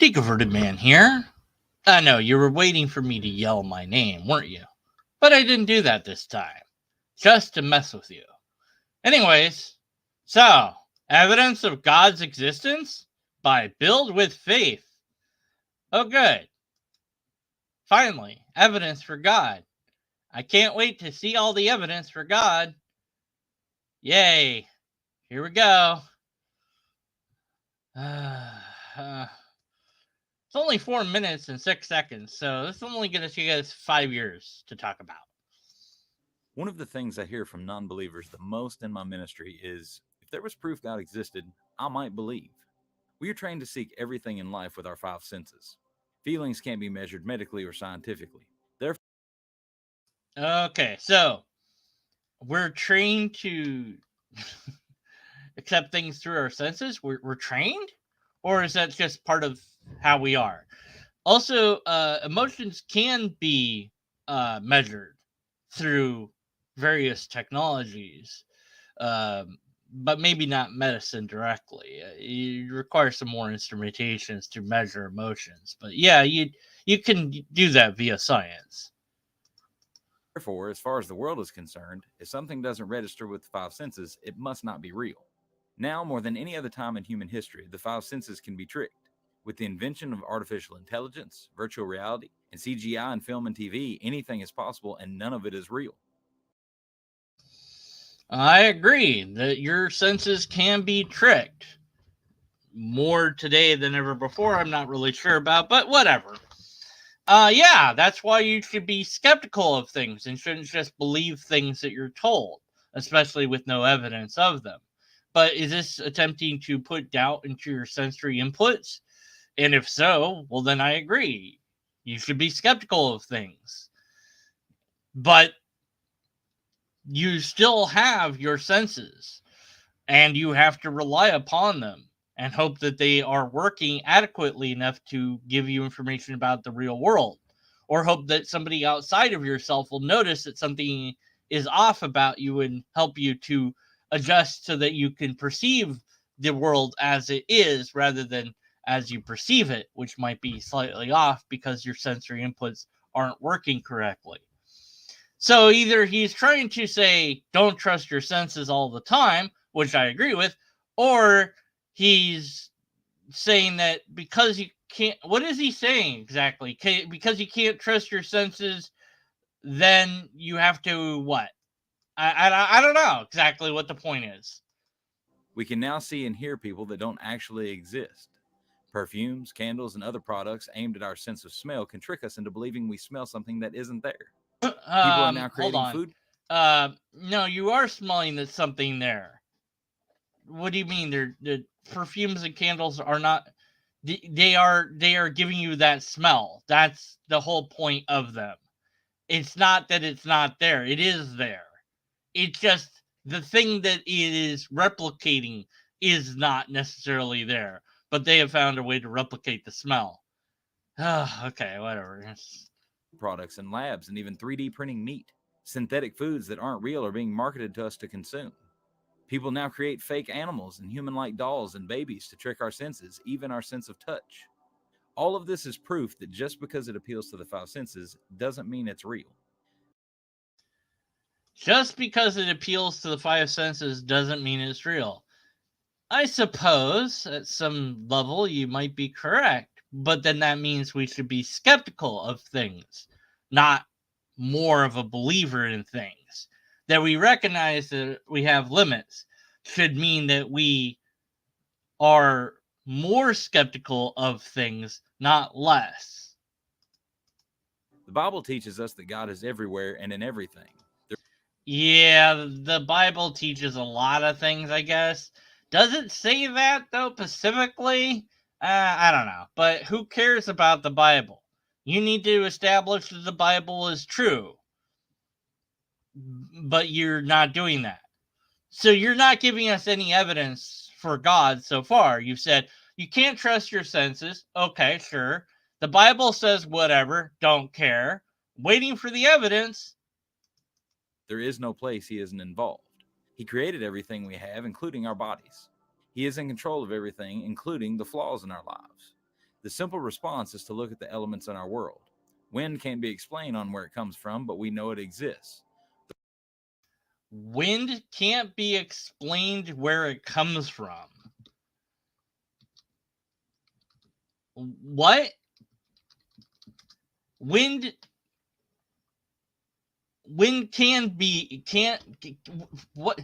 Deconverted Man here. I know you were waiting for me to yell my name, weren't you? But I didn't do that this time. Just to mess with you. Anyways, so, evidence of God's existence? By Build with Faith. Oh, good. Finally, evidence for God. I can't wait to see all the evidence for God. Yay. Here we go. It's only 4 minutes and 6 seconds, so this is only going to take us 5 years to talk about. One of the things I hear from non believers the most in my ministry is if there was proof God existed, I might believe. We are trained to seek everything in life with our five senses. Feelings can't be measured medically or scientifically. Therefore, Okay, so we're trained to accept things through our senses. We're trained? Or is that just part of how we are? Also, emotions can be measured through various technologies, um, but maybe not medicine directly. You require some more instrumentations to measure emotions. But yeah, you can do that via science. as far as the world is concerned, if something doesn't register with the five senses, it must not be real. Now, more than any other time in human history, the five senses can be tricked. With the invention of artificial intelligence, virtual reality, and CGI in film and TV, anything is possible and none of it is real. I agree that your senses can be tricked more today than ever before. I'm not really sure about, but whatever. Yeah, that's why you should be skeptical of things and shouldn't just believe things that you're told, especially with no evidence of them. But is this attempting to put doubt into your sensory inputs? And if so, well, then I agree. You should be skeptical of things. But you still have your senses, and you have to rely upon them and hope that they are working adequately enough to give you information about the real world, or hope that somebody outside of yourself will notice that something is off about you and help you to adjust so that you can perceive the world as it is rather than as you perceive it, which might be slightly off because your sensory inputs aren't working correctly. So either he's trying to say, don't trust your senses all the time, which I agree with, or he's saying that because you can't, what is he saying exactly? Because you can't trust your senses, then you have to what? I don't know exactly what the point is. We can now see and hear people that don't actually exist. Perfumes, candles, and other products aimed at our sense of smell can trick us into believing we smell something that isn't there. People are now Hold creating on. food. No, you are smelling that something there. What do you mean? The perfumes and candles are not. They are giving you that smell. That's the whole point of them. It's not that it's not there. It is there. It's just the thing that it is replicating is not necessarily there, but they have found a way to replicate the smell. Okay, whatever. Products in labs and even 3D printing meat. Synthetic foods that aren't real are being marketed to us to consume. People now create fake animals and human like dolls and babies to trick our senses, even our sense of touch. All of this is proof that just because it appeals to the five senses doesn't mean it's real. Just because it appeals to the five senses doesn't mean it's real. I suppose at some level you might be correct, but then that means we should be skeptical of things, not more of a believer in things. That we recognize that we have limits should mean that we are more skeptical of things, not less. The Bible teaches us that God is everywhere and in everything. Yeah, the Bible teaches a lot of things, I guess. Does it say that, though, specifically? I don't know. But who cares about the Bible? You need to establish that the Bible is true, but you're not doing that. So you're not giving us any evidence for God so far. You've said you can't trust your senses. Okay, sure. The Bible says whatever, don't care. Waiting for the evidence. There is no place he isn't involved. He created everything we have, including our bodies. He is in control of everything, including the flaws in our lives. The simple response is to look at the elements in our world. Wind can't be explained on where it comes from, but we know it exists. Wind can't be explained where it comes from. What? Wind can't what?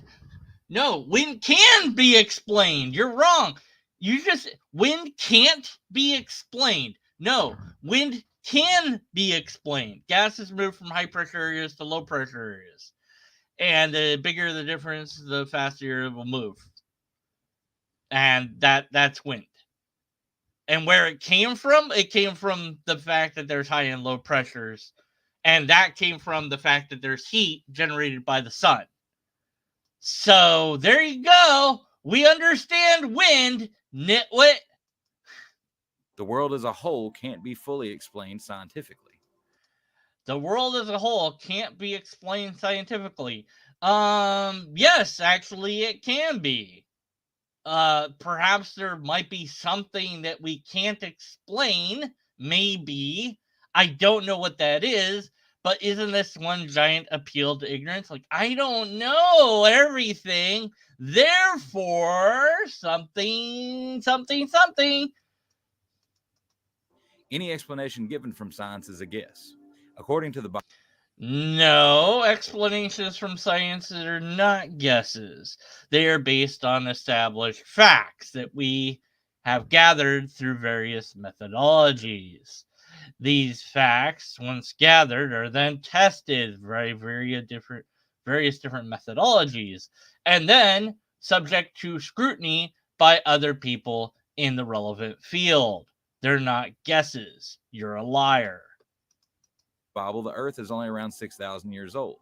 No, wind can be explained. You're wrong. Wind can't be explained. No, wind can be explained. Gases move from high pressure areas to low pressure areas. And the bigger the difference, the faster it will move. And that's wind. And where it came from the fact that there's high and low pressures. And that came from the fact that there's heat generated by the sun. So there you go. We understand wind, nitwit. The world as a whole can't be fully explained scientifically. The world as a whole can't be explained scientifically. Yes, actually it can be. Perhaps there might be something that we can't explain. Maybe. I don't know what that is. But isn't this one giant appeal to ignorance? Like, I don't know everything. Therefore, something. Any explanation given from science is a guess. According to the Bible, No, explanations from science are not guesses. They are based on established facts that we have gathered through various methodologies. These facts, once gathered, are then tested by various different methodologies, and then subject to scrutiny by other people in the relevant field. They're not guesses. You're a liar. the Earth is only around 6,000 years old.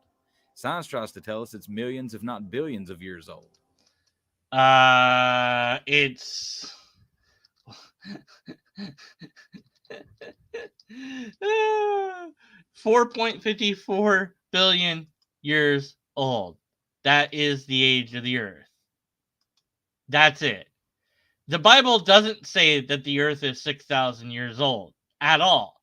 Science tries to tell us it's millions, if not billions, of years old. It's 4.54 billion years old. That is the age of the Earth. That's it. The Bible doesn't say that the Earth is 6,000 years old at all.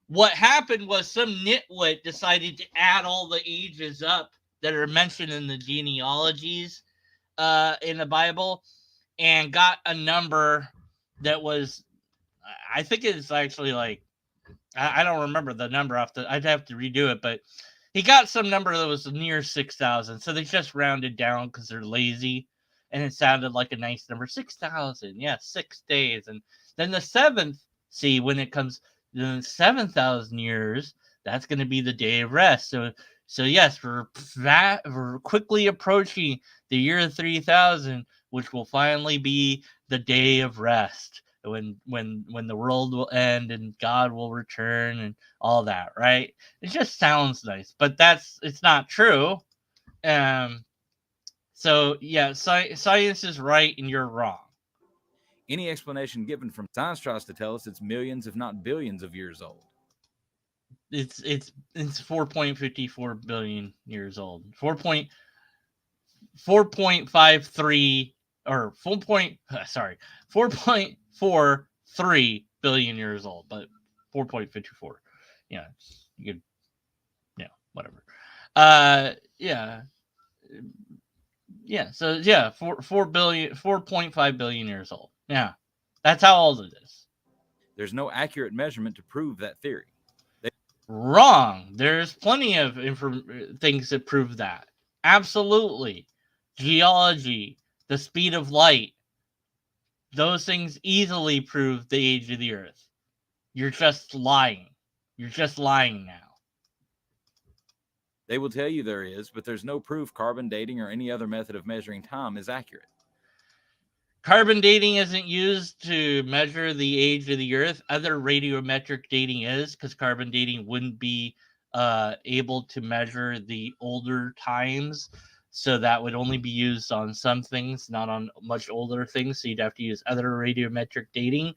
What happened was some nitwit decided to add all the ages up that are mentioned in the genealogies in the Bible and got a number that was, I think it's actually like, I don't remember the number I'd have to redo it, but he got some number that was near 6,000. So they just rounded down because they're lazy. And it sounded like a nice number, 6,000. Yeah, 6 days. And then the seventh, see, when it comes the 7,000 years, that's going to be the day of rest. So yes, we're quickly approaching the year 3,000, which will finally be the day of rest, when the world will end and God will return and all that, right? It just sounds nice, but it's not true. So yeah, science is right and you're wrong. Any explanation given from science tries to tell us it's millions, if not billions, of years old. It's 4.54 billion years old. 4.53 or 4.43 billion years old, but 4.54. Yeah, you could, yeah, whatever. Yeah. Yeah, so yeah, 4.5 billion years old. Yeah. That's how old it is. There's no accurate measurement to prove that theory. Wrong. There's plenty of things that prove that. Absolutely. Geology, the speed of light, those things easily prove the age of the Earth. You're just lying. You're just lying now. They will tell you there is, but there's no proof carbon dating or any other method of measuring time is accurate. Carbon dating isn't used to measure the age of the Earth. Other radiometric dating is, because carbon dating wouldn't be able to measure the older times. So that would only be used on some things, not on much older things. So you'd have to use other radiometric dating.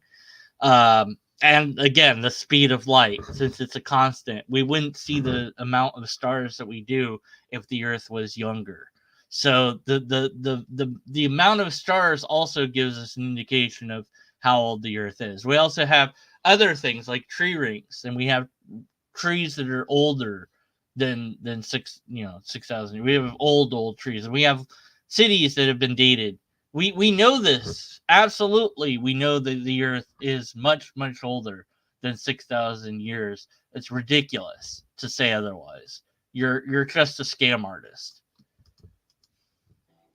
And again, the speed of light, since it's a constant, we wouldn't see the amount of stars that we do if the Earth was younger. So the amount of stars also gives us an indication of how old the Earth is. We also have other things like tree rings, and we have trees that are older than 6,000. We have old trees, and we have cities that have been dated. We know this absolutely. We know that the Earth is much older than 6,000 years. It's ridiculous to say otherwise. You're just a scam artist.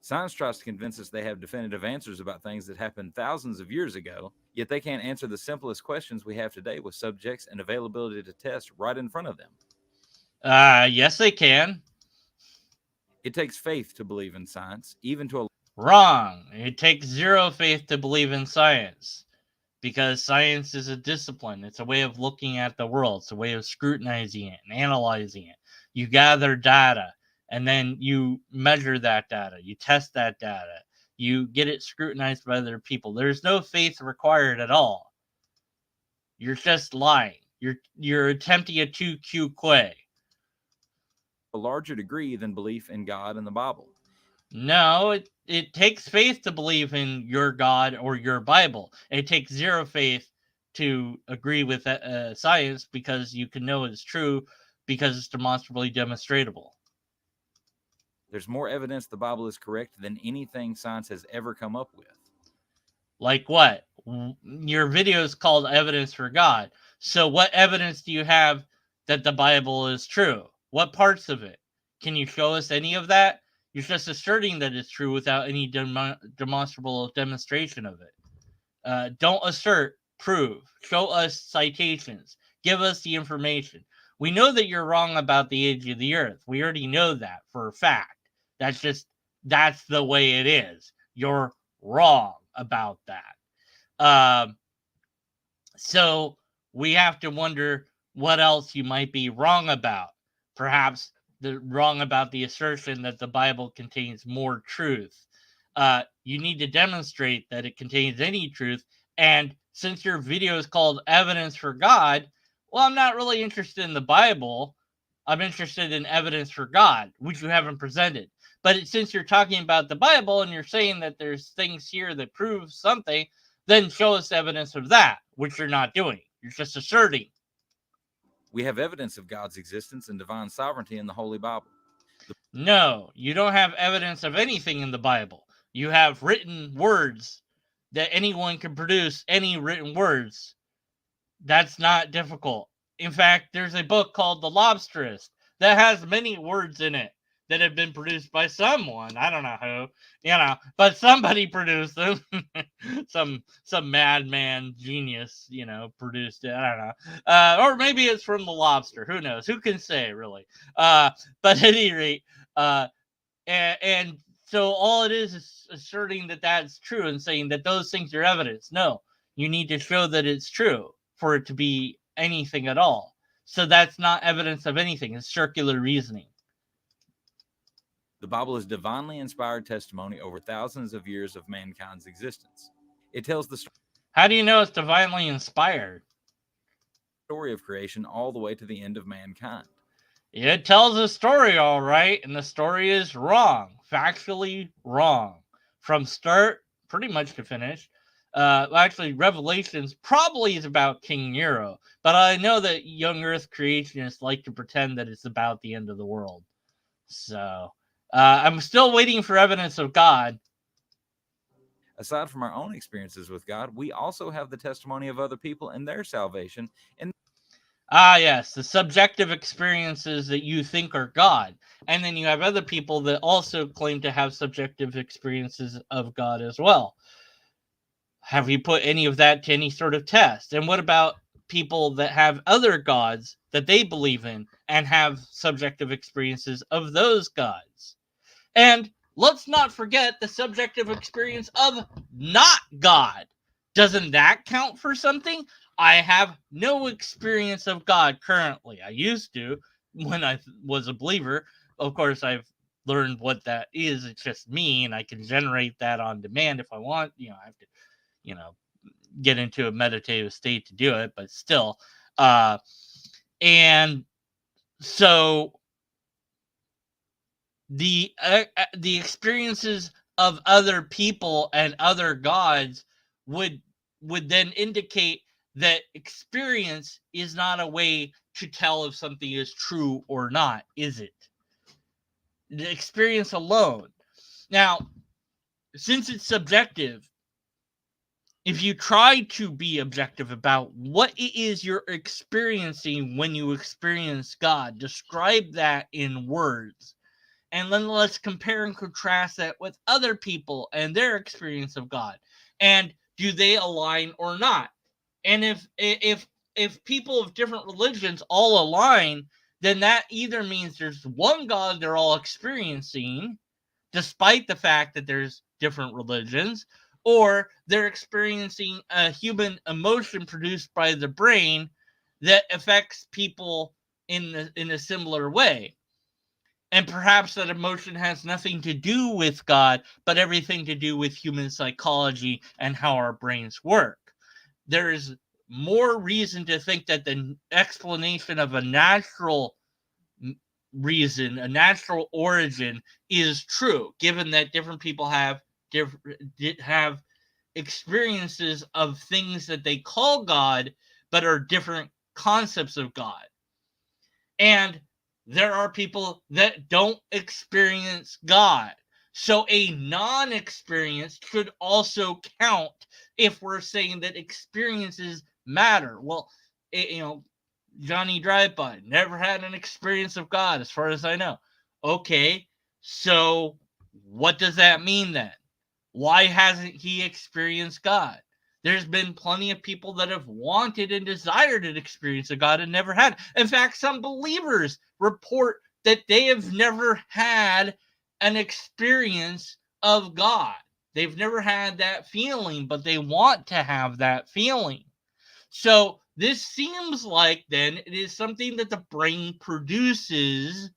Science tries to convince us they have definitive answers about things that happened thousands of years ago, yet they can't answer the simplest questions we have today with subjects and availability to test right in front of them. Yes, they can. It takes faith to believe in science, even to a Wrong. It takes zero faith to believe in science, because science is a discipline. It's a way of looking at the world. It's a way of scrutinizing it and analyzing it. You gather data, and then you measure that data. You test that data. You get it scrutinized by other people. There's no faith required at all. You're just lying. You're attempting a 2Q quay. larger degree than belief in God and the Bible. No, it takes faith to believe in your God or your Bible. It takes zero faith to agree with science, because you can know it's true because it's demonstrably demonstratable. There's more evidence the Bible is correct than anything science has ever come up with. Like what? Your video is called Evidence for God. So what evidence do you have that the Bible is true? What parts of it? Can you show us any of that? You're just asserting that it's true without any demonstrable demonstration of it. Don't assert, prove. Show us citations. Give us the information. We know that you're wrong about the age of the Earth. We already know that for a fact. That's the way it is. You're wrong about that. So we have to wonder what else you might be wrong about. Perhaps wrong about the assertion that the Bible contains more truth. You need to demonstrate that it contains any truth. And since your video is called Evidence for God, well, I'm not really interested in the Bible. I'm interested in evidence for God, which you haven't presented. But since you're talking about the Bible and you're saying that there's things here that prove something, then show us evidence of that, which you're not doing. You're just asserting. We have evidence of God's existence and divine sovereignty in the Holy Bible. No, you don't have evidence of anything in the Bible. You have written words that anyone can produce, any written words. That's not difficult. In fact, there's a book called The Lobsterist that has many words in it that have been produced by someone. I don't know who, but somebody produced them. some madman genius, produced it. I don't know. Or maybe it's from The Lobster. Who knows? Who can say, really? But at any rate, and so all it is asserting that that's true and saying that those things are evidence. No, you need to show that it's true for it to be anything at all. So that's not evidence of anything. It's circular reasoning. The Bible is divinely inspired testimony over thousands of years of mankind's existence. It tells the How do you know it's divinely inspired? story of creation all the way to the end of mankind. It tells a story, all right, and the story is wrong, factually wrong, from start pretty much to finish. Actually, Revelations probably is about King Nero, but I know that young Earth creationists like to pretend that it's about the end of the world. So I'm still waiting for evidence of God. Aside from our own experiences with God, we also have the testimony of other people and their salvation. And Yes, the subjective experiences that you think are God. And then you have other people that also claim to have subjective experiences of God as well. Have you put any of that to any sort of test? And what about people that have other gods that they believe in and have subjective experiences of those gods? And let's not forget the subjective experience of not God. Doesn't that count for something? I have no experience of God currently. I used to when I was a believer. Of course, I've learned what that is. It's just me, and I can generate that on demand if I want. I have to, you know, get into a meditative state to do it, but still. And so the experiences of other people and other gods would would then indicate that experience is not a way to tell if something is true or not, is it? The experience alone. Now, since it's subjective, if you try to be objective about what it is you're experiencing when you experience God, describe that in words. And then let's compare and contrast that with other people and their experience of God. And do they align or not? And if people of different religions all align, then that either means there's one God they're all experiencing, despite the fact that there's different religions, or they're experiencing a human emotion produced by the brain that affects people in a similar way. And perhaps that emotion has nothing to do with God, but everything to do with human psychology and how our brains work. There is more reason to think that the explanation of a natural reason, a natural origin, is true, given that different people have have experiences of things that they call God, but are different concepts of God. And there are people that don't experience God. So a non-experience should also count if we're saying that experiences matter. Well, Johnny Drive-By never had an experience of God, as far as I know. Okay, so what does that mean then? Why hasn't he experienced God? There's been plenty of people that have wanted and desired an experience of God and never had. In fact, some believers report that they have never had an experience of God. They've never had that feeling, but they want to have that feeling. So this seems like then it is something that the brain produces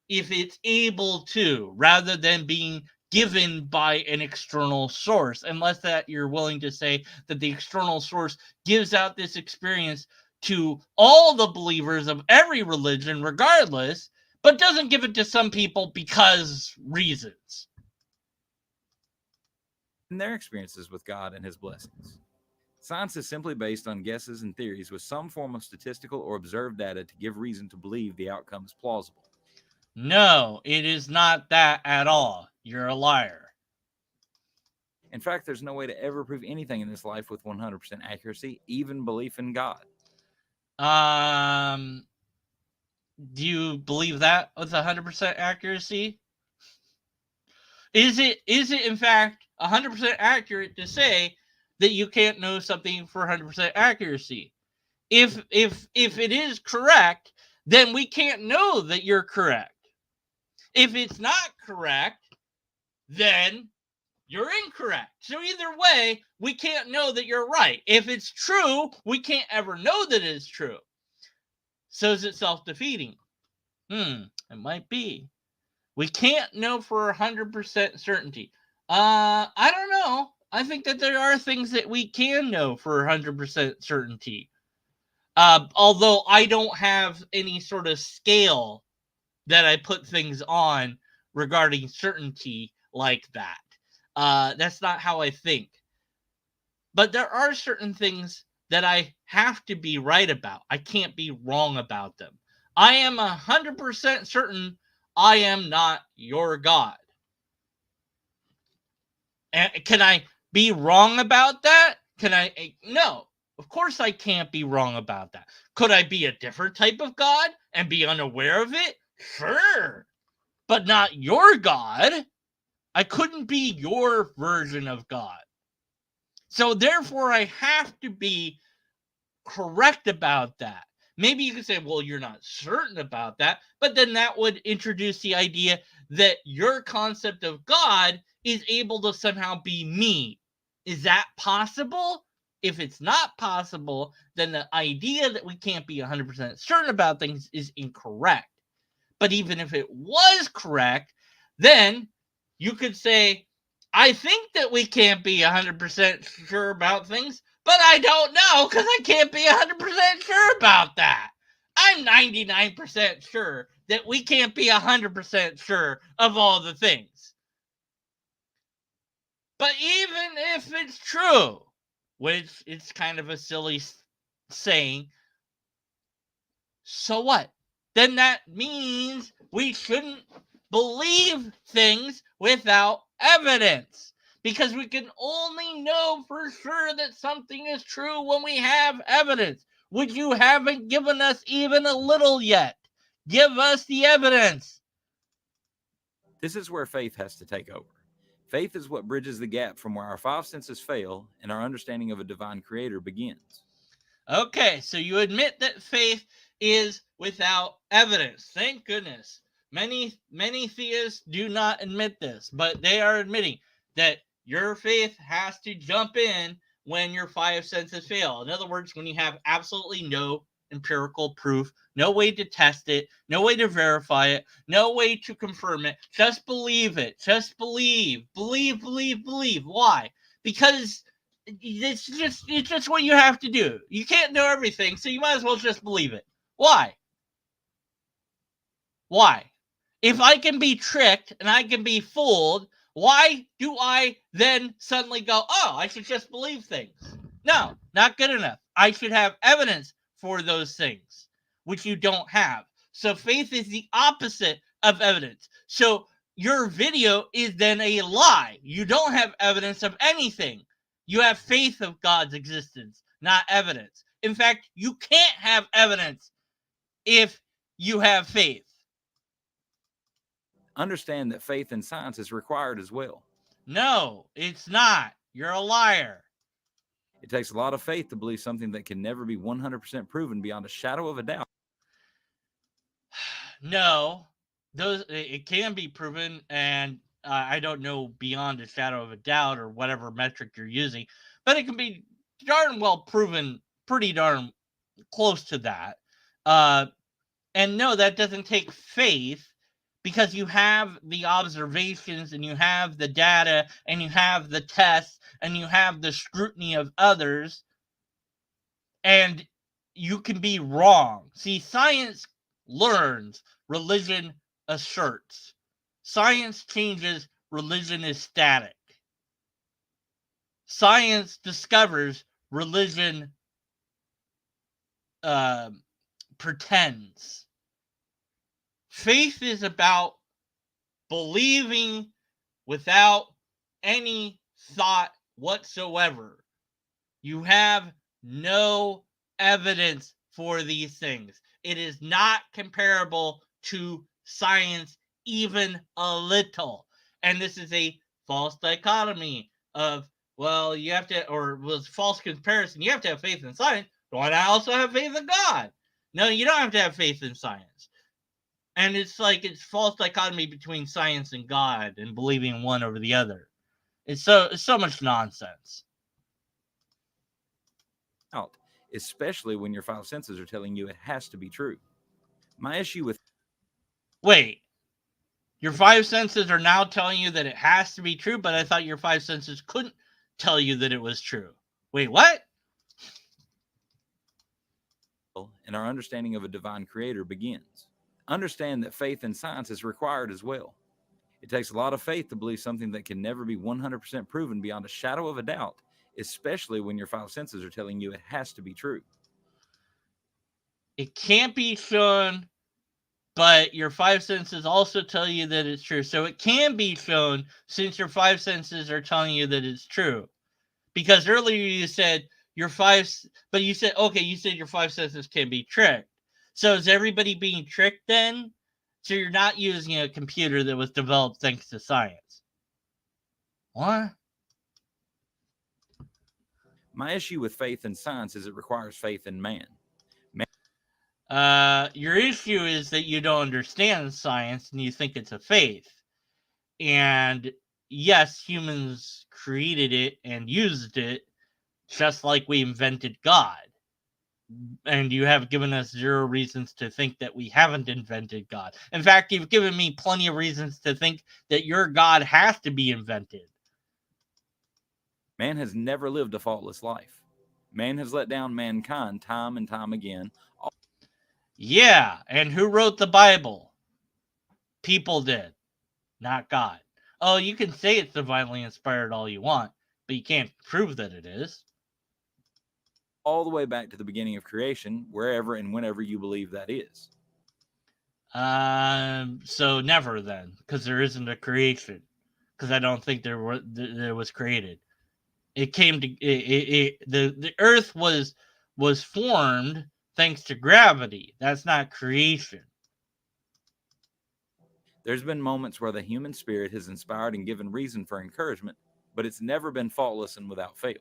if it's able to, rather than being given by an external source, unless that you're willing to say that the external source gives out this experience to all the believers of every religion regardless, but doesn't give it to some people because reasons. And their experiences with God and his blessings. Science is simply based on guesses and theories with some form of statistical or observed data to give reason to believe the outcome is plausible. No, it is not that at all. You're a liar. In fact, there's no way to ever prove anything in this life with 100% accuracy, even belief in God. Do you believe that with 100% accuracy? Is it in fact 100% accurate to say that you can't know something for 100% accuracy? If it is correct, then we can't know that you're correct. If it's not correct, then you're incorrect. So either way, we can't know that you're right. If it's true, we can't ever know that it's true. So is it self-defeating? It might be. We can't know for 100% certainty. I don't know. I think that there are things that we can know for 100% certainty. Although I don't have any sort of scale that I put things on regarding certainty like that. That's not how I think. But there are certain things that I have to be right about. I can't be wrong about them. I am 100% certain I am not your God. And can I be wrong about that? Can I? No. Of course I can't be wrong about that. Could I be a different type of God and be unaware of it? Sure. But not your God. I couldn't be your version of God. So therefore I have to be correct about that. Maybe you could say, well, you're not certain about that, but then that would introduce the idea that your concept of God is able to somehow be me. Is that possible? If it's not possible, then the idea that we can't be 100% certain about things is incorrect. But even if it was correct, then you could say, I think that we can't be 100% sure about things, but I don't know because I can't be 100% sure about that. I'm 99% sure that we can't be 100% sure of all the things. But even if it's true, which it's kind of a silly saying. So what? Then that means we shouldn't believe things without evidence. Because we can only know for sure that something is true when we have evidence, which you haven't given us even a little yet. Give us the evidence. This is where faith has to take over. Faith is what bridges the gap from where our five senses fail and our understanding of a divine creator begins. Okay, so you admit that faith is without evidence. Thank goodness. Many theists do not admit this, but they are admitting that your faith has to jump in when your five senses fail. In other words, when you have absolutely no empirical proof, no way to test it, no way to verify it, no way to confirm it. Just believe it. Just believe. Believe, believe, believe. Why? Because it's just what you have to do. You can't know everything, so you might as well just believe it. Why? Why? If I can be tricked and I can be fooled, why do I then suddenly go, oh, I should just believe things? No, not good enough. I should have evidence for those things, which you don't have. So faith is the opposite of evidence. So your video is then a lie. You don't have evidence of anything. You have faith of God's existence, not evidence. In fact, you can't have evidence if you have faith. Understand that faith in science is required as well. No, it's not. You're a liar. It takes a lot of faith to believe something that can never be 100% proven beyond a shadow of a doubt. No, those it can be proven, and I don't know beyond a shadow of a doubt or whatever metric you're using, but it can be darn well proven, pretty darn close to that. Uh, and no, that doesn't take faith because you have the observations and you have the data and you have the tests and you have the scrutiny of others, and you can be wrong. See, science learns, religion asserts. Science changes, religion is static. Science discovers, religion uh, pretends. Faith is about believing without any thought whatsoever. You have no evidence for these things. It is not comparable to science, even a little. And this is a false dichotomy of, well, you have to, or was false comparison. You have to have faith in science. Why not also have faith in God? No, you don't have to have faith in science. And it's like it's false dichotomy between science and God and believing one over the other. It's so much nonsense. Out, especially when your five senses are telling you it has to be true. My issue with Wait, your five senses are now telling you that it has to be true, but I thought your five senses couldn't tell you that it was true. Wait, what? and our understanding of a divine creator begins. Understand that faith in science is required as well. It takes a lot of faith to believe something that can never be 100% proven beyond a shadow of a doubt, especially when your five senses are telling you it has to be true. It can't be shown, but your five senses also tell you that it's true. So it can be shown since your five senses are telling you that it's true. Because earlier you said your five, but you said, okay, you said your five senses can be tricked. So is everybody being tricked then? So you're not using a computer that was developed thanks to science. What? My issue with faith in science is it requires faith in man. Your issue is that you don't understand science and you think it's a faith. And yes, humans created it and used it just like we invented God. And you have given us zero reasons to think that we haven't invented God. In fact, you've given me plenty of reasons to think that your God has to be invented. Man has never lived a faultless life. Man has let down mankind time and time again. Yeah, and who wrote the Bible? People did, not God. Oh, you can say it's divinely inspired all you want, but you can't prove that it is. all the way back to the beginning of creation, wherever and whenever you believe that is. So never then, because there isn't a creation. Because I don't think there was created. It came to the Earth was formed thanks to gravity. That's not creation. There's been moments where the human spirit has inspired and given reason for encouragement, but it's never been faultless and without fail.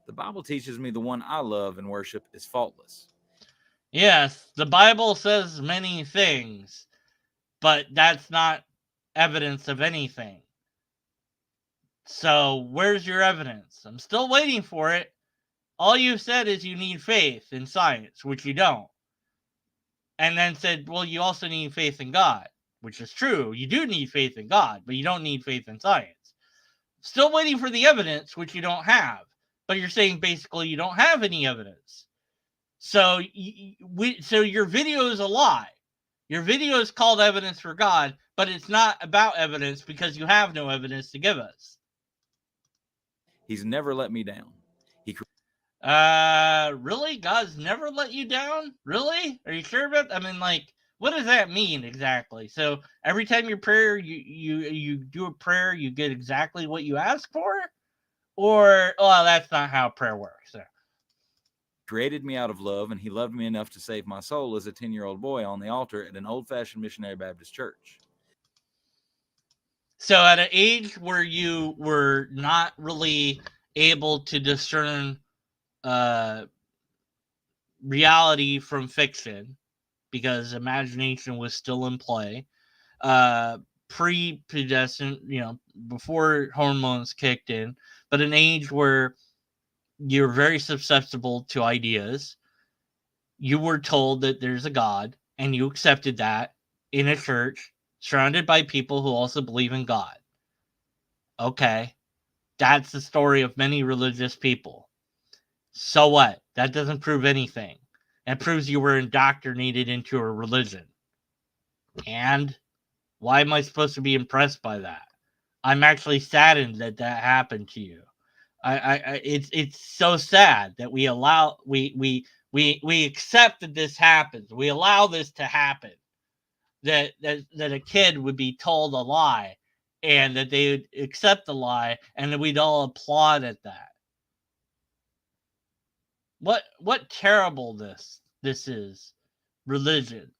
The Bible teaches me the one I love and worship is faultless. Yes, the Bible says many things, but that's not evidence of anything. So where's your evidence? I'm still waiting for it. All you've said is you need faith in science, which you don't. And then said, well, you also need faith in God, which is true. You do need faith in God, but you don't need faith in science. Still waiting for the evidence, which you don't have. But you're saying basically you don't have any evidence. So so your video is a lie. Your video is called evidence for God, but it's not about evidence because you have no evidence to give us. He's never let me down. Really? God's never let you down? Really? Are you sure about that? I mean, like, what does that mean exactly? So every time you pray, you do a prayer, you get exactly what you ask for? Or, well, that's not how prayer works. So. Created me out of love, and he loved me enough to save my soul as a 10-year-old boy on the altar at an old-fashioned missionary Baptist church. So at an age where you were not really able to discern reality from fiction because imagination was still in play, pre-pubescent, before hormones kicked in, but an age where you're very susceptible to ideas, you were told that there's a God and you accepted that in a church surrounded by people who also believe in God. Okay. That's the story of many religious people. So what? That doesn't prove anything. It proves you were indoctrinated into a religion. And why am I supposed to be impressed by that? I'm actually saddened that that happened to you. It's so sad that we accept that this happens. We allow this to happen. That a kid would be told a lie, and that they would accept the lie, and that we'd all applaud at that. What terrible this is. Religion.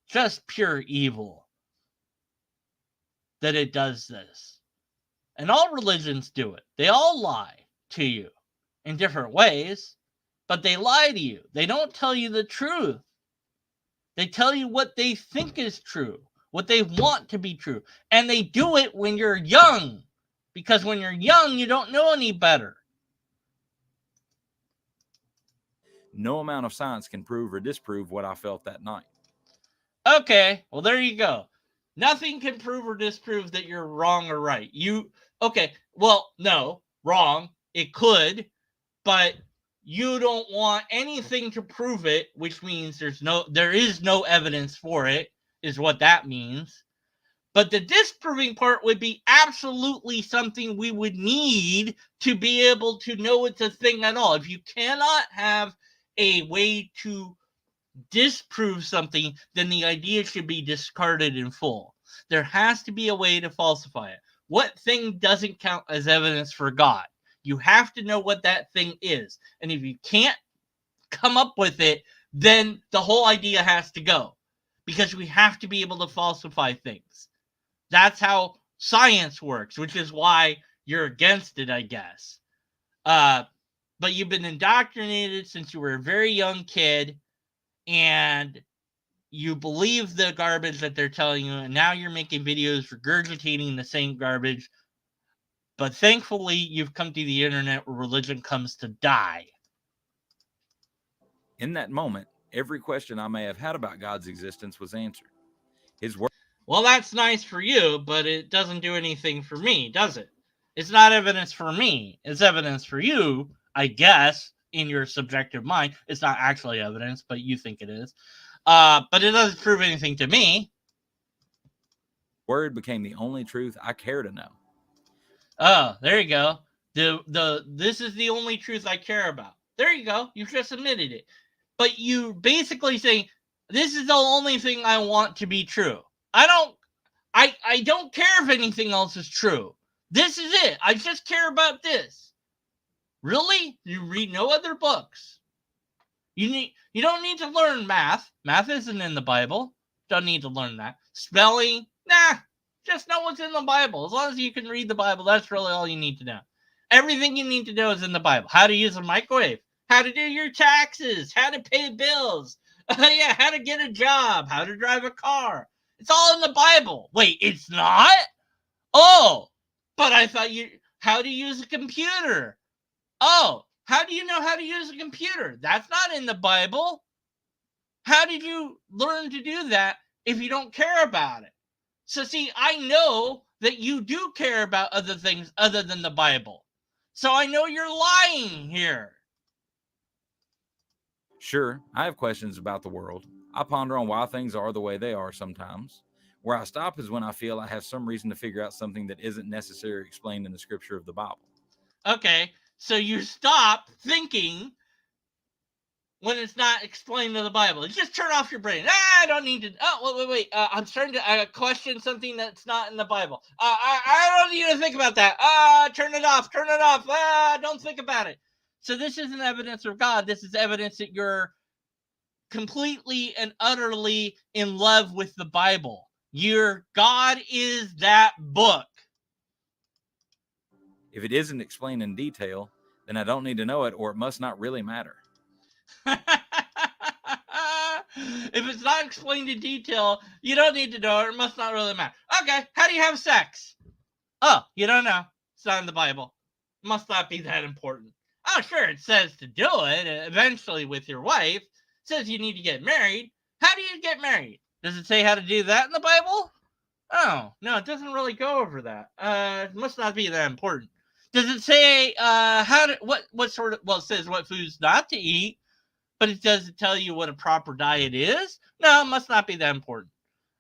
Just pure evil that it does this. And all religions do it. They all lie to you in different ways, but they lie to you. They don't tell you the truth. They tell you what they think is true, what they want to be true. And they do it when you're young, because when you're young, you don't know any better. No amount of science can prove or disprove what I felt that night. Okay, well, there you go. Nothing can prove or disprove that you're wrong or right. No, wrong. It could, but you don't want anything to prove it, which means there is no evidence for it, is what that means. But the disproving part would be absolutely something we would need to be able to know it's a thing at all. If you cannot have a way to disprove something, then the idea should be discarded in full. There has to be a way to falsify it. What thing doesn't count as evidence for God? You have to know what that thing is. And if you can't come up with it, then the whole idea has to go. Because we have to be able to falsify things. That's how science works, which is why you're against it, I guess. But you've been indoctrinated since you were a very young kid, and you believe the garbage that they're telling you, and now you're making videos regurgitating the same garbage. But thankfully, you've come to the internet where religion comes to die. In that moment, every question I may have had about God's existence was answered. His word. Well, that's nice for you, but it doesn't do anything for me, does it? It's not evidence for me. It's evidence for you, I guess, in your subjective mind. It's not actually evidence, but you think it is. But it doesn't prove anything to me. Word became the only truth I care to know. Oh, there you go. This is the only truth I care about. There you go. You've just admitted it. But you basically saying, this is the only thing I want to be true. I don't care if anything else is true. This is it. I just care about this. Really? You read no other books. You don't need to learn math. Math isn't in the Bible. Don't need to learn that. Spelling, nah. Just know what's in the Bible. As long as you can read the Bible, that's really all you need to know. Everything you need to know is in the Bible. How to use a microwave, how to do your taxes, how to pay bills, yeah, how to get a job, how to drive a car. It's all in the Bible. Wait, it's not? Oh, but I thought how to use a computer. Oh, how do you know how to use a computer? That's not in the Bible. How did you learn to do that if you don't care about it? So see, I know that you do care about other things other than the Bible. So I know you're lying here. Sure, I have questions about the world. I ponder on why things are the way they are sometimes. Where I stop is when I feel I have some reason to figure out something that isn't necessarily explained in the scripture of the Bible. Okay, so you stop thinking when it's not explained in the Bible. You just turn off your brain. I don't need to. Oh, wait. I'm starting to question something that's not in the Bible. I don't need to think about that. Turn it off. Turn it off. Don't think about it. So this isn't evidence of God. This is evidence that you're completely and utterly in love with the Bible. Your God is that book. If it isn't explained in detail, then I don't need to know it, or it must not really matter. If it's not explained in detail, you don't need to know it. It must not really matter. Okay, how do you have sex? Oh, you don't know. It's not in the Bible. It must not be that important. Oh, sure, it says to do it eventually with your wife. It says you need to get married. How do you get married? Does it say how to do that in the Bible? Oh, no, it doesn't really go over that. It must not be that important. Does it say what sort of, well, it says what foods not to eat, but it doesn't tell you what a proper diet is? No, it must not be that important.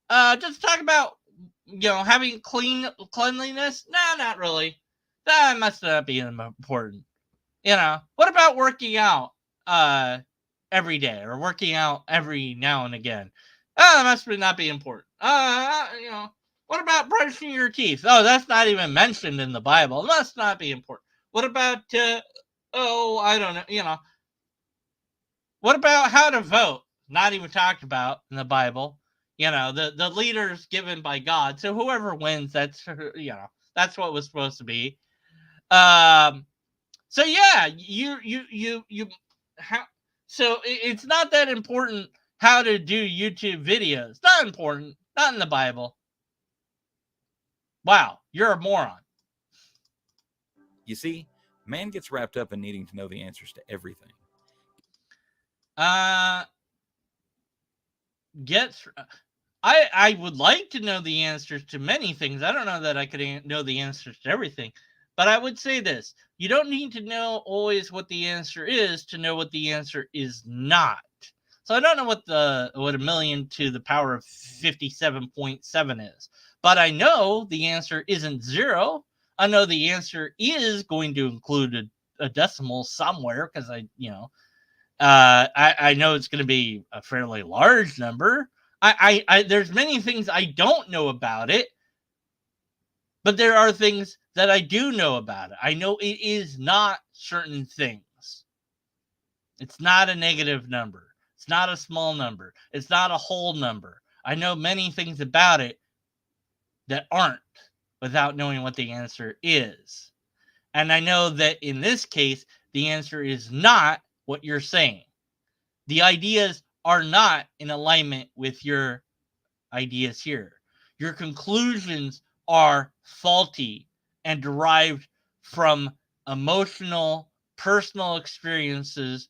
Does it talk about, having cleanliness? No, not really. That must not be important. What about working out every day or working out every now and again? Oh, that must not be important. What about brushing your teeth? Oh, that's not even mentioned in the Bible. It must not be important. What about, I don't know, what about how to vote? Not even talked about in the Bible. The leaders given by God. So whoever wins, that's what was supposed to be. So yeah, so it's not that important how to do YouTube videos. Not important. Not in the Bible. Wow, you're a moron. You see, man gets wrapped up in needing to know the answers to everything. I would like to know the answers to many things. I don't know that I could know the answers to everything. But I would say this. You don't need to know always what the answer is to know what the answer is not. So I don't know what a million to the power of 57.7 is. But I know the answer isn't 0. I know the answer is going to include a decimal somewhere because I know it's going to be a fairly large number. There's many things I don't know about it, but there are things that I do know about it. I know it is not certain things. It's not a negative number. It's not a small number. It's not a whole number. I know many things about it that aren't without knowing what the answer is. And I know that in this case, the answer is not what you're saying. The ideas are not in alignment with your ideas here. Your conclusions are faulty and derived from emotional, personal experiences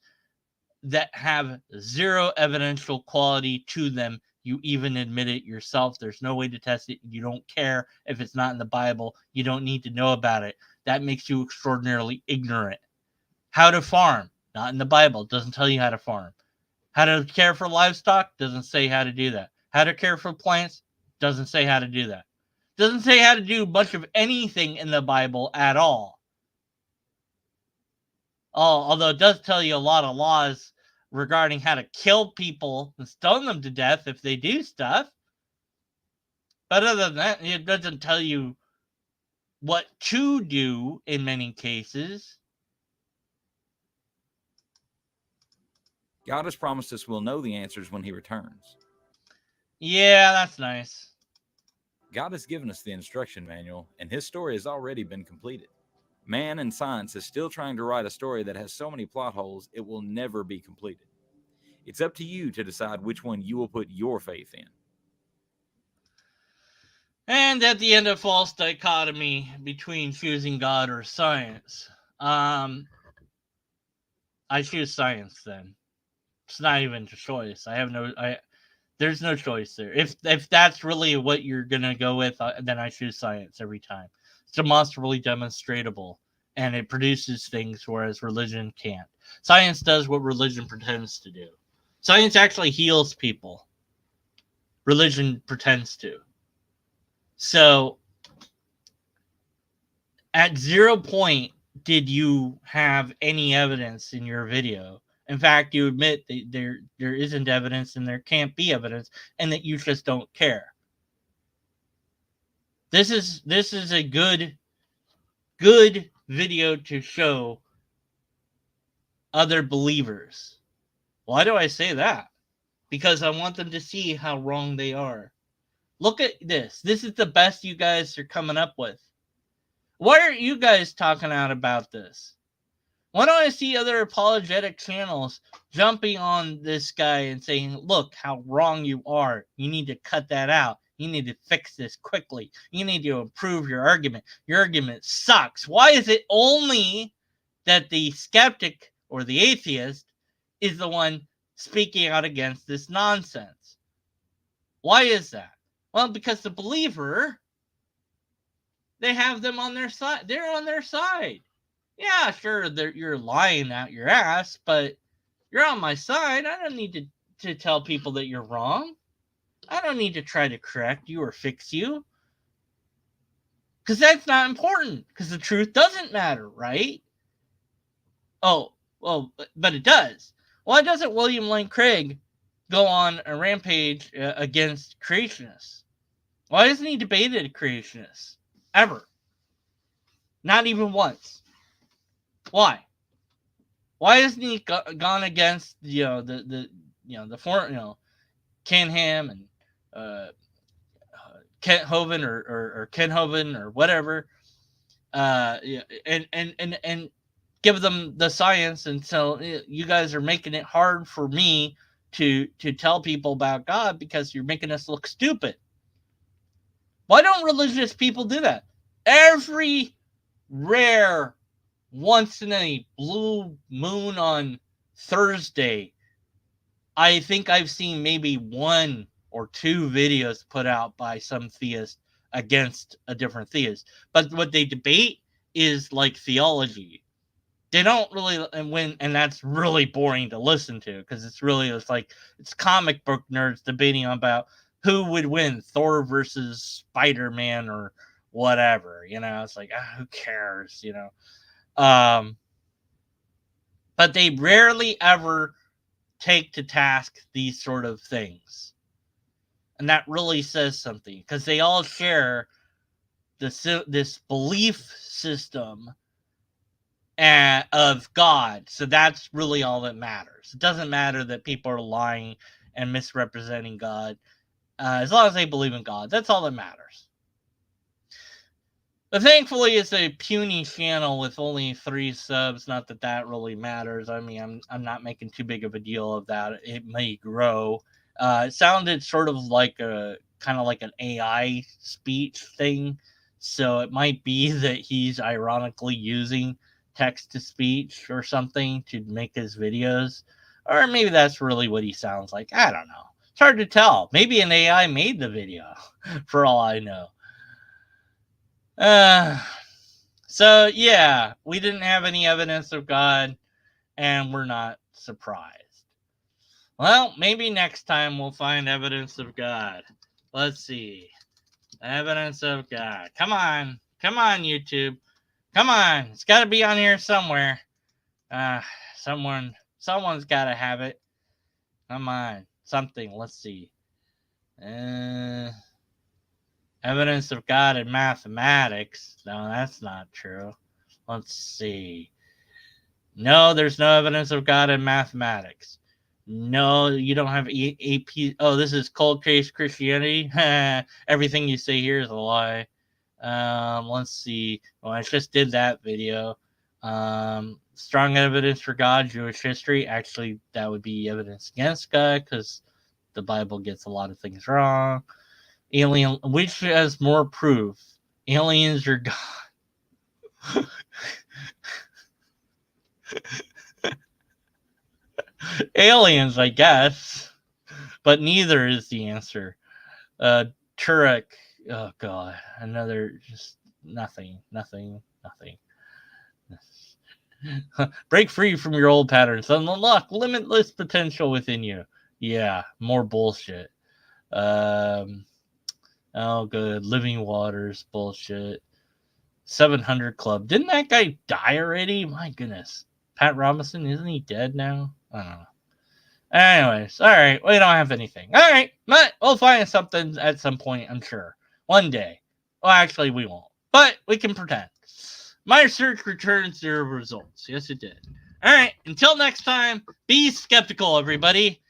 that have 0 evidential quality to them. You even admit it yourself. There's no way to test it. You don't care if it's not in the Bible. You don't need to know about it. That makes you extraordinarily ignorant. How to farm? Not in the Bible. It doesn't tell you how to farm. How to care for livestock? Doesn't say how to do that. How to care for plants? Doesn't say how to do that. Doesn't say how to do much of anything in the Bible at all. Although it does tell you a lot of laws regarding how to kill people and stone them to death if they do stuff. But other than that, it doesn't tell you what to do in many cases. God has promised us we'll know the answers when he returns. Yeah, that's nice. God has given us the instruction manual, and his story has already been completed. Man and science is still trying to write a story that has so many plot holes it will never be completed. It's up to you to decide which one you will put your faith in. And at the end of false dichotomy between choosing God or science, I choose science. Then it's not even a choice. There's no choice there. If that's really what you're gonna go with, then I choose science every time. It's demonstrably demonstratable, and it produces things whereas religion can't. Science does what religion pretends to do. Science actually heals people. Religion pretends to. So, at 0 point did you have any evidence in your video. In fact, you admit that there isn't evidence and there can't be evidence, and that you just don't care. This is a good video to show other believers. Why do I say that? Because I want them to see how wrong they are. Look at this. This is the best you guys are coming up with. Why aren't you guys talking out about this? Why don't I see other apologetic channels jumping on this guy and saying, look how wrong you are. You need to cut that out. You need to fix this quickly. You need to improve your argument. Your argument sucks. Why is it only that the skeptic or the atheist is the one speaking out against this nonsense? Why is that? Well, because the believer, they have them on their side. They're on their side. Yeah, sure, you're lying out your ass, but you're on my side. I don't need to tell people that you're wrong. I don't need to try to correct you or fix you. Because that's not important. Because the truth doesn't matter, right? Oh, well, but it does. Why doesn't William Lane Craig go on a rampage against creationists? Why hasn't he debated creationists? Ever. Not even once. Why? Why hasn't he gone against the foreign Ken Ham and Kent Hovind or Ken Hovind or whatever, and give them the science and tell you guys are making it hard for me to tell people about God because you're making us look stupid. Why don't religious people do that? Every rare once in a blue moon on Thursday, I think I've seen maybe 1 or 2 videos put out by some theist against a different theist. But what they debate is like theology. They don't really and that's really boring to listen to because it's comic book nerds debating about who would win, Thor versus Spider-Man or whatever. It's like who cares, but they rarely ever take to task these sort of things. And that really says something because they all share this belief system of God. So that's really all that matters. It doesn't matter that people are lying and misrepresenting God. As long as they believe in God, that's all that matters. But thankfully, it's a puny channel with only 3 subs. Not that that really matters. I mean, I'm not making too big of a deal of that. It may grow. It sounded sort of like kind of like an AI speech thing. So it might be that he's ironically using text to speech or something to make his videos. Or maybe that's really what he sounds like. I don't know. It's hard to tell. Maybe an AI made the video, for all I know. So yeah, we didn't have any evidence of God, and we're not surprised. Well, maybe next time we'll find evidence of God. Let's see. Evidence of God. Come on, YouTube. Come on, it's got to be on here somewhere. Someone's got to have it. Come on, something. Let's see. Evidence of God in mathematics. No, that's not true. Let's see. No, there's no evidence of God in mathematics. No, you don't have AP. Oh, this is cold case Christianity. Everything you say here is a lie. Let's see. Well, I just did that video. Strong evidence for God, Jewish history. Actually, that would be evidence against God because the Bible gets a lot of things wrong. Alien, which has more proof? Aliens or God? Aliens, I guess, but neither is the answer. Turek, oh god, another just nothing. Break free from your old patterns and unlock limitless potential within you. Yeah, more bullshit. Oh good, living waters bullshit. 700 Club. Didn't that guy die already? My goodness. Pat Robinson, isn't he dead now? I don't know. Anyways, all right, we don't have anything. All right, but we'll find something at some point, I'm sure. One day. Well, actually, we won't, but we can pretend. My search returned 0 results. Yes, it did. All right, until next time, be skeptical, everybody.